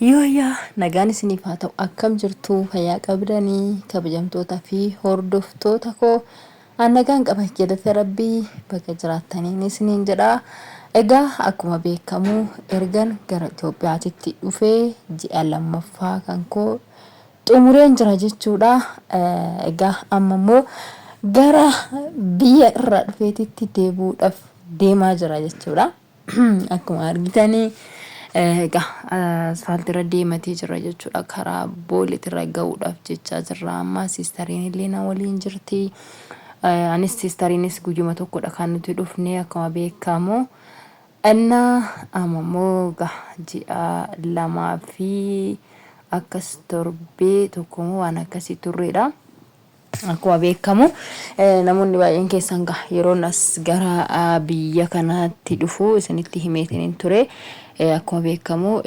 Yooyaa nagaan isiniif haa ta'u akkam jirtu fayyaa qabdanii kabajamtoota fi hordoftoota koo nagaan qaba jedhate rabbii bakka jiraataniin isiniin jedha. Egaa akkuma beekamu ergan gara Itoophiyaatti dhufee ji'a lammaffaa kan koo xumureen jira jechuudha. Egaa amma immoo gara biyya irraa dhufeetitti deebuudhaaf deemaa jira jechuudha. Akkuma argitanii asfaaltii irra deematee jira jechuudha. Karaa booletti irra ga'uudhaaf jechaa jirra. Amma siistariin illee na waliin jirti. Anis siistariinis guyyuma tokkodha kan nuti dhufne akkuma beekamu. Amma immoo ji'a lamaa fi akkas torbee tokko waan akkasii turreedha. Akkuma beekamu namoonni baay'een keessan yeroo as gara biyya kanaatti dhufu isinitti himeetiin ture. Akkuma beekamu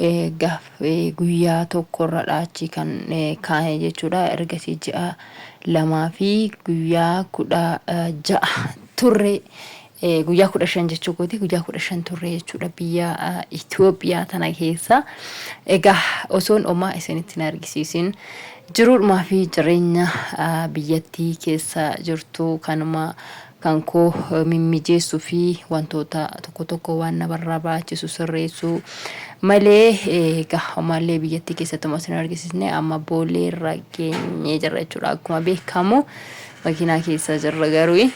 guyyaa tokkorra dhaachi kan kaa'e jechuudha. Ergasii ji'a lamaa fi guyyaa 16 turre. Guyyaa 15 jechuudha. Guyyaa 15 turre jechuudha biyya Itoophiyaa tana keessa. Egaa osoon omaa isinitti argisiisin jiruudhumaa fi jireenya biyyattii keessa jirtu kanuma kan koo mimmijeessuu fi wantoota tokko waan na barbaachisu sirreessuu malee ammallee biyyattii keessatti isin argisiisne amma boolee irra geenyee jirra jechuudha. Akkuma beekamu makiinaa keessa jirra garuu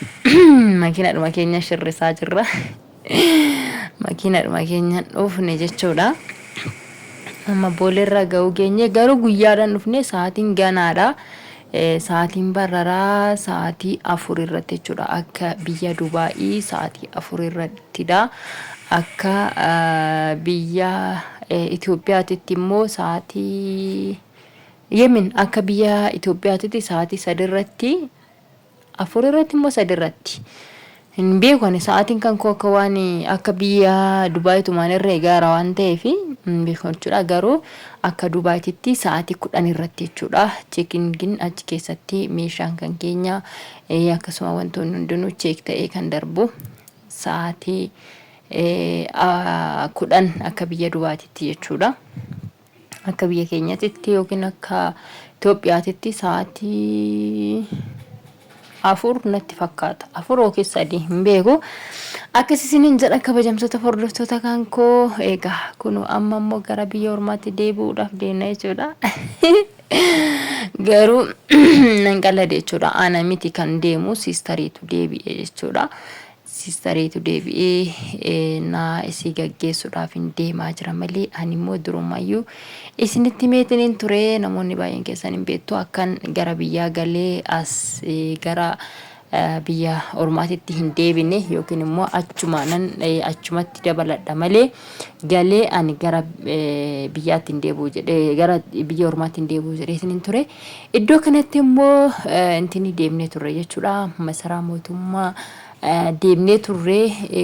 makiinaadhuma keenya shirrisaa jirra. Makiinaadhuma keenya dhufne jechuudha. Amma boolee irra ga'uu geenye garuu guyyaadhaan dhufne sa'aatiin ganaadha. Sa'aatiin bararaa sa'aatii 4 irratti jechuudha. Akka biyya Dubaayii sa'aatii 4 irrattidha. Akka biyya Itoophiyaatti immoo sa'aatii Yemen akka biyya Itoophiyaatti sa'aatii 3 irratti 4 irratti immoo 3 irratti. Hin beeku ani sa'aatiin kan koo akka waan akka biyya Dubaayitu maanirra egaara waan ta'eef hin beeku jechuudha. Garuu akka Dubaayitti sa'aatii 10 irratti jechuudha. Cheekingin achi keessatti meeshaan kan keenya akkasuma wantoonni hundinuu cheek ta'ee kan darbu sa'aatii 10 akka biyya Dubaayitti jechuudha. Akka biyya keenyaatti yookiin akka Itoophiyaatti sa'aatii 4 natti fakkaata. 4 yookiin 3 hin beeku. Akkasisiniin jedha kabajamtoota hordoftoota kan koo. Egaa kun amma immoo gara biyya ormaatti deebi'uudhaaf deemna jechuudha. Garuu nan qalade jechuudha. Ana miti kan deemu siistariitu deebi'e jechuudha. Siistariitu deebi'ee na isii gaggeessuudhaaf hin deemaa jira malee ani immoo durumayyuu isinitti meetiin ture. Namoonni baay'een keessan hin beektu akkan gara biyyaa galee as gara biyya ormaatitti hin deebine yookiin immoo achumatti dabaladha malee galee ani gara biyyaatti hin deebi'u jedhee gara biyya ormaatti hin deebi'u jedhee isiniin ture. Iddoo kanatti immoo intini deemnee turre jechuudha. Masaraa mootummaa deemnee turre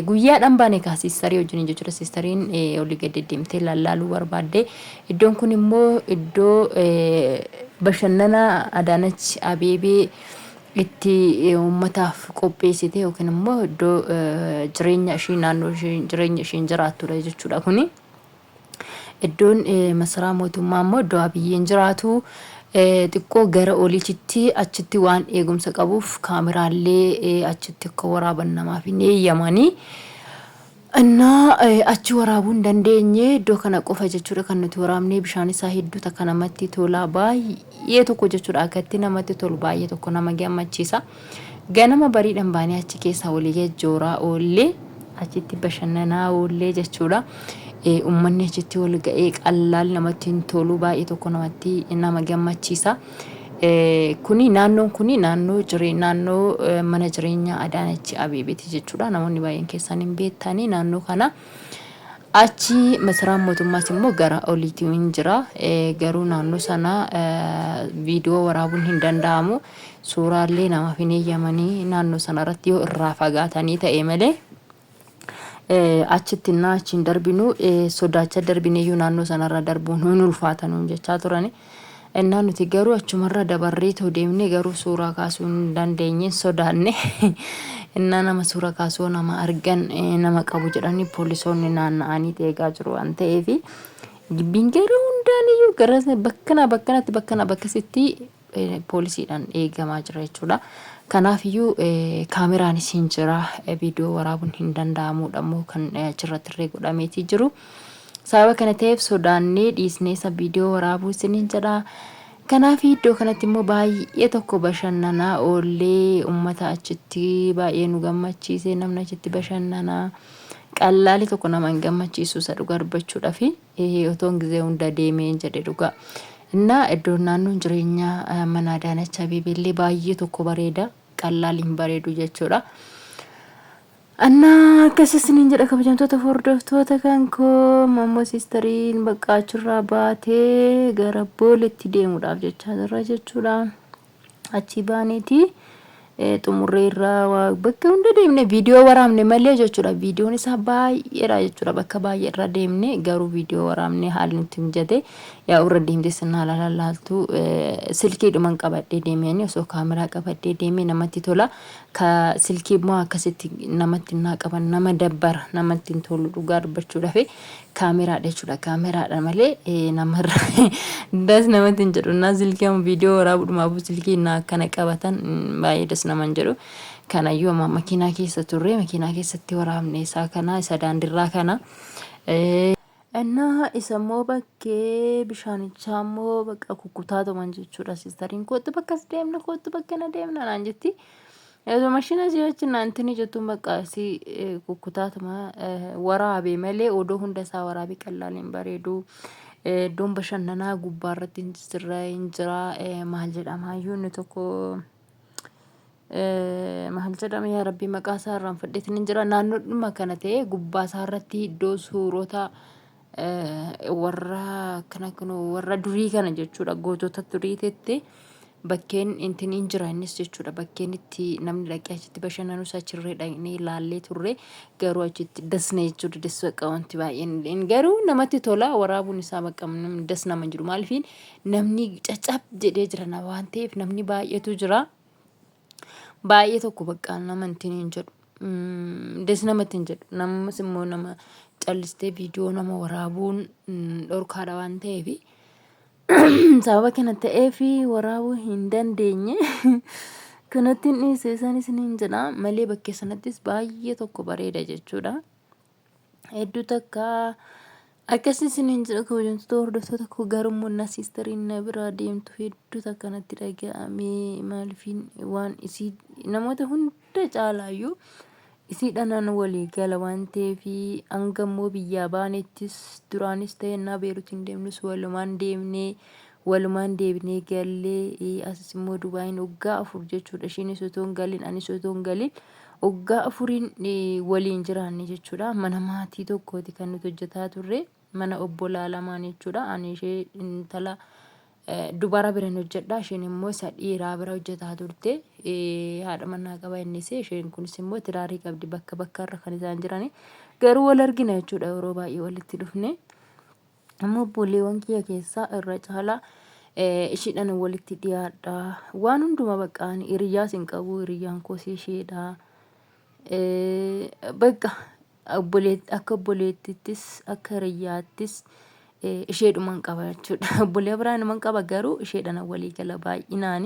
guyyaadhaan baane siistarii wajjin jechuudha. Siistariin olii gad deemtee lallaaluu barbaadde. Iddoon kun immoo iddoo bashannana Adaanach Abeebee itti uummataaf qopheessite yookiin immoo iddoo jireenya ishee naannoo jireenya ishee jiraattudha jechuudha. Kuni iddoon masaraa mootummaa immoo iddoo Abiyyeen jiraatu. Xiqqoo gara oliitti achitti waan eegumsa qabuuf kaameraallee achitti akka waraaban namaaf hin eeyyamanii. Achi waraabuu hin dandeenye iddoo kana qofa jechuudha kan nuti waraabnee. Bishaan isaa hedduu takka namatti tola baay'ee tokko jechuudha. Akkatti namatti tolu baay'ee tokko nama gammachiisa. Ganama bariidhaan baanee achi keessaa walii gajjooraa oollee achitti bashannanaa oollee jechuudha. Uummanni achitti wal ga'ee qallaal namatti tolu baay'ee tokko namatti nama gammachiisa. Naannoon kuni naannoo mana jireenyaa Adaanach Abeebeeti jechuudha. Namoonni baay'een keessan hin beektanii naannoo kana. Achi masaraan mootummaas immoo gara oliitti hin jira. Garuu naannoo sana viidiyoo waraabuun hin danda'amu. Suuraallee namaaf hin eeyyamanii naannoo sana irratti yoo irraa fagaatanii ta'e malee. Achitti achiin darbinu sodaacha darbineeyyuu naannoo sanarra darbuun hin ulfaatanuun jechaa turani. Innaan nuti garuu achumarra dabarree too deemne garuu suuraa kaasuu hin dandeenye sodaanne. Innaan nama suuraa kaasuu nama argan nama qabu jedhanii poolisoonni naanna'anii eegaa jiru waan ta'eef gibbiin garuu guddaan iyyuu gara bakkasitti poolisiidhaan eegamaa jira jechuudha. Kanaaf iyyuu kaameraanis hin jira, viidiyoo waraabuun hin danda'amudha immoo kan achirratti irree godhameetii jiru. Sababa kana ta'eef sodaannee dhiisnee isa viidiyoo waraabuu isiniin jedha. Kanaaf iddoo kanatti immoo baay'ee tokko bashannanaa oollee uummata achitti baay'ee nu gammachiise, namni achitti bashannanaa qallaali tokko nama hin gammachiisu isa dhugaa dubbachuudhaaf otoon gizee hunda deemee jedhe dhugaa. Innaa iddoon naannoon jireenyaa mana Adaanach Abeebee baay'ee tokko bareeda, qallaali hin bareedu jechuudha. Annaa akkasii isiniin jedha kabajamtoota hordoftoota kan koo mammoo siistariin bakka achirraa baatee gara booletti deemuudhaaf jechaa jirra jechuudha. Achi baaneeti xumurree irraa bakka hunda deemne viidiyoo waraabne malee jechuudha. Viidiyoon isaa baay'eedha jechuudha. Bakka baay'ee irra deemne garuu viidiyoo waraabne haalli nutti mijate yaa irra deemte sinna laalaaltu silkiidhuman qabadhee deemee osoo kaameraa qabadhee deemee namatti tola. Ka silkii immoo akkasitti namatti naa qaban nama dabbara namatti hin tolu dhugaa dubbachuudhaaf kaameraadha jechuudha. Kaameraadha malee namarra das namatti hin jedhu. Naa silkii amma viidiyoo waraabuudhumaaf silkii naa akkana qabatan baay'ee das naman jedhu. Kanayyuu amma makiinaa keessa turre makiinaa keessatti waraabne isaa kana isa daandirraa kana. Innaa isa immoo bakkee bishaanichaa immoo bakka kukkutaatuman jechuudha. Siistariin kootti bakkas deemna kootti bakka na deemna naan jetti. Mashina si'achi naantini jettuun bakka si kukkutaatuma waraabee malee odoo hunda isaa waraabee qallaaliin bareedu. Iddoon bashannanaa gubbaarratti hin jira maal jedhama iyyuu inni tokko maal jedhama yaa rabbii maqaa isaa irraanfadheetiin hin jira. Naannoodhuma kana ta'e gubbaa isaarratti iddoo suurota warra kana warra durii kana jechuudha. Gootota durii teette bakkeen intiniin jira innis jechuudha. Bakkeen itti namni dhaqee achitti bashannanus achirree dhaqnee ilaallee turre garuu achitti dasne jechuudha. Das bakka wanti baay'een garuu namatti tola waraabuun isaa bakka das nama jiru maaliif namni caccab jedhee jira na waan ta'eef namni baay'eetu jira. Baay'ee tokko bakka nama intiniin jedhu das namatti hin jedhu. Namas immoo nama callistee viidiyoo nama waraabuun dhorkaadha waan ta'eef sababa kana ta'eef waraabuu hin dandeenye. Kanatti dhiisee isaan isiniin jedha malee bakkee sanattis baay'ee tokko bareeda jechuudha. Hedduu takka akkasii isiniin jedha kabajamtoota hordoftoota koo garummoo na siistariin na biraa deemtu hedduu takka natti dhaga'amee maaliifin waan isii namoota hunda caalaayyuu isii dhanaan walii gala waan ta'eef hanga immoo biyyaa baanettis duraanis ta'e naa Beeruutiin deemnus walumaan deebinee gallee asis immoo Dubaayin waggaa 4 jechuudha. Ishiinis otoo hin galin anis otoo hin galin waggaa 4 waliin jiraanne jechuudha. Mana maatii tokkooti kan nuti hojjetaa turre mana obbolaa lamaan jechuudha. Ani ishee intala dubara bira hojjedha. Isheen immoo isa dhiiraa bira hojjetaa turte. Haadha manaa qaba innis isheen kunis immoo tiraarii qabdi bakka bakkarra kan isaan jirani. Garuu wal argina jechuudha yeroo baay'ee walitti dhufne. Amma obboleewwan kiyya keessaa irra caalaa ishiidhaan walitti dhiyaadha. Waan hunduma baqqaan hiriyyaas hin qabu hiriyyaan koos isheedha. Bakka akka obboleettittis akka hiriyyaattis isheedhuman qaba jechuudha. Obbolee biraan man qaba garuu isheedhaan walii gala baay'inaani.